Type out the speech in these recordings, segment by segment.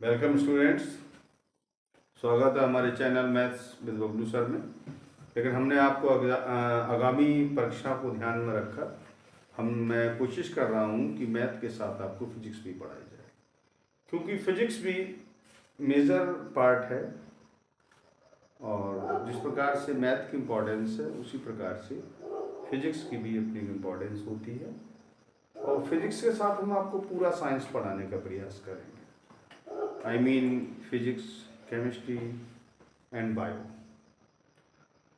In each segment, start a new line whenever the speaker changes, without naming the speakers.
Welcome students. स्वागत है हमारे channel maths with Bablu sir में। लेकिन हमने आपको आगामी परीक्षा को ध्यान में रखकर मैं कोशिश कर रहा हूँ कि मैथ के साथ आपको फिजिक्स भी पढ़ाई जाए, क्योंकि फिजिक्स भी मेजर पार्ट है और जिस प्रकार से मैथ की इम्पोर्टेंस है उसी प्रकार से फिजिक्स की भी अपनी इम्पोर्टेंस होती है। और फिजिक्स के साथ हम आपको पूरा साइंस पढ़ाने का प्रयास करेंगे। I mean physics, chemistry and bio.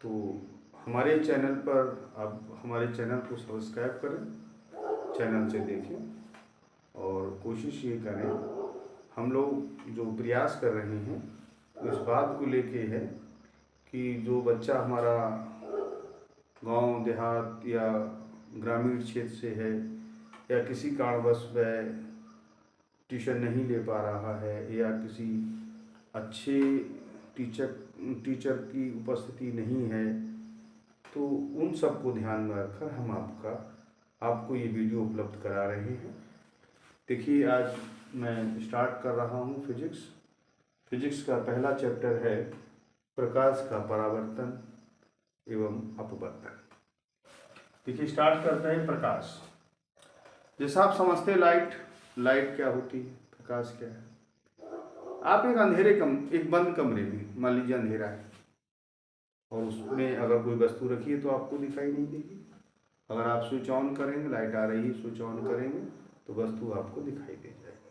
तो हमारे चैनल पर आप हमारे चैनल को सब्सक्राइब करें, चैनल से देखें और कोशिश ये करें। हम लोग जो प्रयास कर रहे हैं तो इस बात को लेके है कि जो बच्चा हमारा गांव देहात या ग्रामीण क्षेत्र से है या किसी कारणवश वह ट्यूशन नहीं ले पा रहा है या किसी अच्छे टीचर की उपस्थिति नहीं है, तो उन सब को ध्यान में रखकर हम आपको ये वीडियो उपलब्ध करा रहे हैं। देखिए, आज मैं स्टार्ट कर रहा हूँ फिजिक्स का पहला चैप्टर है प्रकाश का परावर्तन एवं अपवर्तन। देखिए, स्टार्ट करते हैं प्रकाश। जैसा आप समझते हैं लाइट क्या होती है, प्रकाश क्या है। आप एक बंद कमरे में, मान लीजिए अंधेरा है और उसमें अगर कोई वस्तु रखी है तो आपको दिखाई नहीं देगी। अगर आप स्विच ऑन करेंगे, लाइट आ रही है, स्विच ऑन करेंगे तो वस्तु आपको दिखाई दे जाएगी।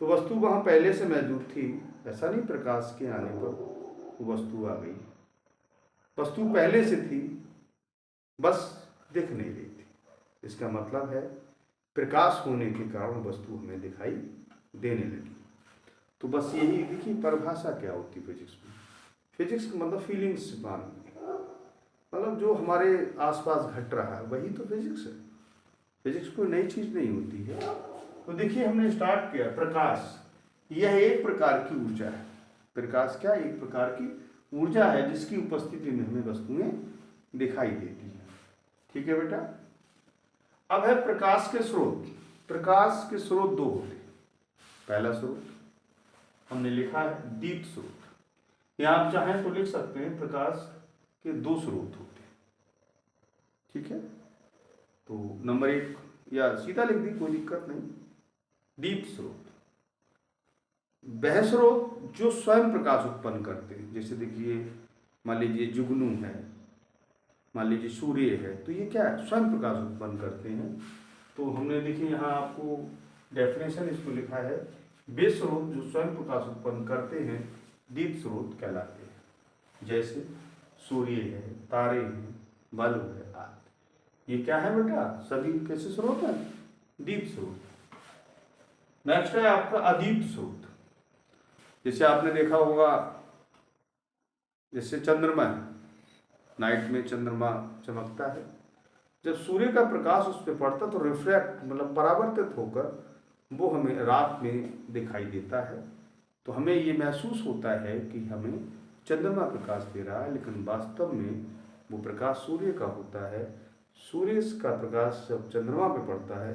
तो वस्तु वहाँ पहले से मौजूद थी, ऐसा नहीं प्रकाश के आने पर वस्तु आ गई। वस्तु पहले से थी, बस दिख नहीं रही थी। इसका मतलब है प्रकाश होने के कारण वस्तु हमें दिखाई देने लगी। तो बस यही देखिए, परिभाषा क्या होती है फिजिक्स में। फिजिक्स का मतलब फीलिंग्स मानना, मतलब जो हमारे आसपास घट रहा है वही तो फिजिक्स है। फिजिक्स कोई नई चीज नहीं होती है। तो देखिए, हमने स्टार्ट किया प्रकाश। यह एक प्रकार की ऊर्जा है। प्रकाश क्या, एक प्रकार की ऊर्जा है जिसकी उपस्थिति में हमें वस्तुएं दिखाई देती हैं। ठीक है बेटा। अब है प्रकाश के स्रोत। प्रकाश के स्रोत दो होते हैं। पहला स्रोत हमने लिखा है दीप्त स्रोत, या आप चाहें तो लिख सकते हैं प्रकाश के दो स्रोत होते हैं। ठीक है, तो नंबर एक या सीधा लिख दी, कोई दिक्कत नहीं। दीप्त स्रोत वह स्रोत जो स्वयं प्रकाश उत्पन्न करते हैं। जैसे देखिए, मान लीजिए जुगनू है, मान लीजिए सूर्य है, तो ये क्या है, स्वयं प्रकाश उत्पन्न करते हैं। तो हमने देखिए यहाँ आपको डेफिनेशन इसको लिखा है, वे स्रोत जो स्वयं प्रकाश उत्पन्न करते हैं दीप्त स्रोत कहलाते हैं। जैसे सूर्य है, तारे हैं, बल्ब है आदि। ये क्या है बेटा, सभी कैसे स्रोत हैं, दीप्त स्रोत। नेक्स्ट है आपका अदीप्त स्रोत। जैसे आपने देखा होगा, जैसे चंद्रमा है, नाइट में चंद्रमा चमकता है, जब सूर्य का प्रकाश उस पर पड़ता तो रिफ्लेक्ट मतलब परावर्तित होकर वो हमें रात में दिखाई देता है। तो हमें ये महसूस होता है कि हमें चंद्रमा प्रकाश दे रहा है, लेकिन वास्तव में वो प्रकाश सूर्य का होता है। सूर्य का प्रकाश जब चंद्रमा पे पड़ता है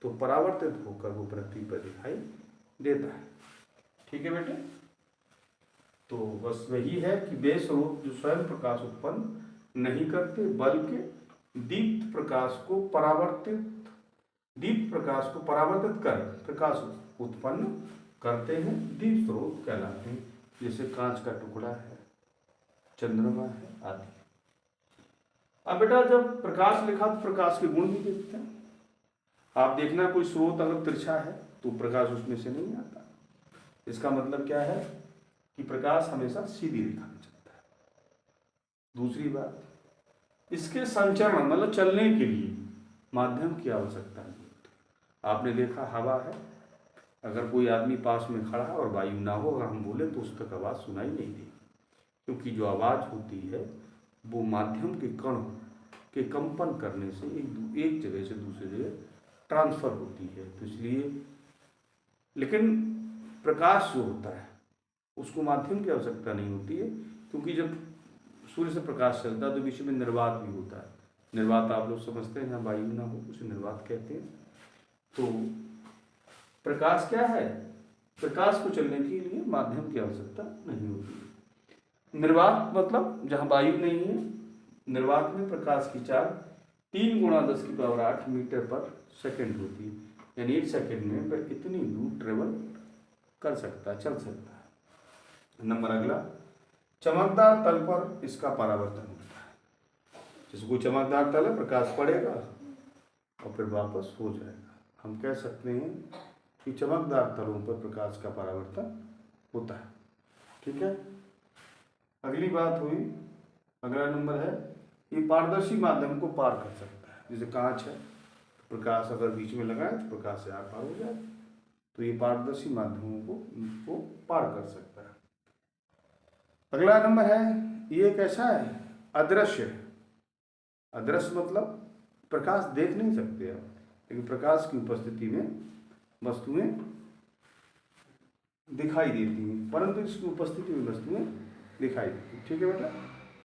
तो परावर्तित होकर वो पृथ्वी पर दिखाई देता है। ठीक है बेटे। तो बस वही है कि वे स्रोत जो स्वयं प्रकाश उत्पन्न नहीं करते बल्कि दीप्त प्रकाश को परावर्तित कर प्रकाश उत्पन्न करते हैं, दीप्त स्रोत कहलाते हैं। जैसे कांच का टुकड़ा है, चंद्रमा है आदि। अब बेटा, जब प्रकाश लिखा तो प्रकाश के गुण भी देखते हैं। आप देखना, कोई स्रोत अगर तिरछा है तो प्रकाश उसमें से नहीं आता। इसका मतलब क्या है कि प्रकाश हमेशा सीधी रेखा में चलता है। दूसरी बात, इसके संचरण मतलब चलने के लिए माध्यम की आवश्यकता नहीं होती। आपने देखा, हवा है, अगर कोई आदमी पास में खड़ा है और वायु ना हो, अगर हम बोले तो उस तक आवाज़ सुनाई नहीं देगी, क्योंकि जो आवाज़ होती है वो माध्यम के कण के कंपन करने से एक जगह से दूसरी जगह ट्रांसफर होती है। तो इसलिए, लेकिन प्रकाश जो होता है उसको माध्यम की आवश्यकता नहीं होती है, क्योंकि जब सूर्य से प्रकाश चलता है तो बीच में निर्वात भी होता है। निर्वात आप लोग समझते हैं, जहाँ वायु ना हो उसे निर्वात कहते हैं। तो प्रकाश क्या है, प्रकाश को चलने के लिए माध्यम की आवश्यकता नहीं होती। निर्वात मतलब जहाँ वायु नहीं है, निर्वात में प्रकाश की चाल 3 × 10⁸ मीटर पर सेकंड होती है, यानी 1 सेकंड में वह कितनी दूर ट्रेवल कर सकता है, चल सकता है। नंबर अगला, चमकदार तल पर इसका परावर्तन होता है। जैसे कोई चमकदार तल है, प्रकाश पड़ेगा और फिर वापस हो जाएगा। हम कह सकते हैं कि चमकदार तलों पर प्रकाश का परावर्तन होता है। ठीक है, अगली बात हुई, अगला नंबर है, ये पारदर्शी माध्यम को पार कर सकता है। जैसे कांच है, प्रकाश अगर बीच में लगा है तो प्रकाश से आर पार हो जाए, तो ये पारदर्शी माध्यमों को पार कर सकता है। अगला नंबर है, ये कैसा है, अदृश्य है। अदृश्य मतलब प्रकाश देख नहीं सकते आप, लेकिन प्रकाश की उपस्थिति में वस्तुएं दिखाई देती हैं, परंतु इसकी उपस्थिति में वस्तुएं दिखाई देती हैं। ठीक है बेटा।